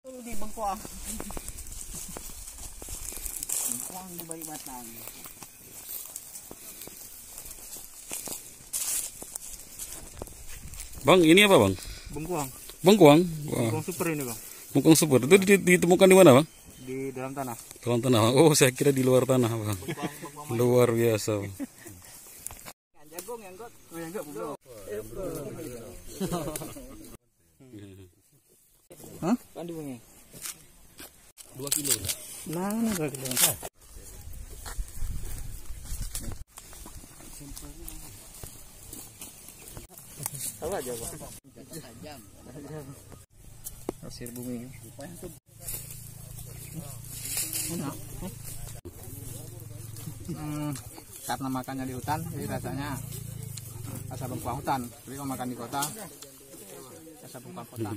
Di Bengkuang. Bengkuang di Bayi Batang. Bang, ini apa bang? Bengkuang. Bengkuang. Bengkuang super ini bang. Bengkuang super. Itu ditemukan di mana bang? Di dalam tanah. Dalam tanah. Oh, saya kira di luar tanah bang. Luar biasa. Bang. Jagung yang got. Oh yang got belum. Hah? Kandungnya 2 kilo. Nah, 2 kilo. Tahu aja, Pak. Tajam. Pasir bumi. Karena makannya di hutan, jadi rasanya rasa bengkuang hutan. Tapi kalau makan di kota, rasa bengkuang kota.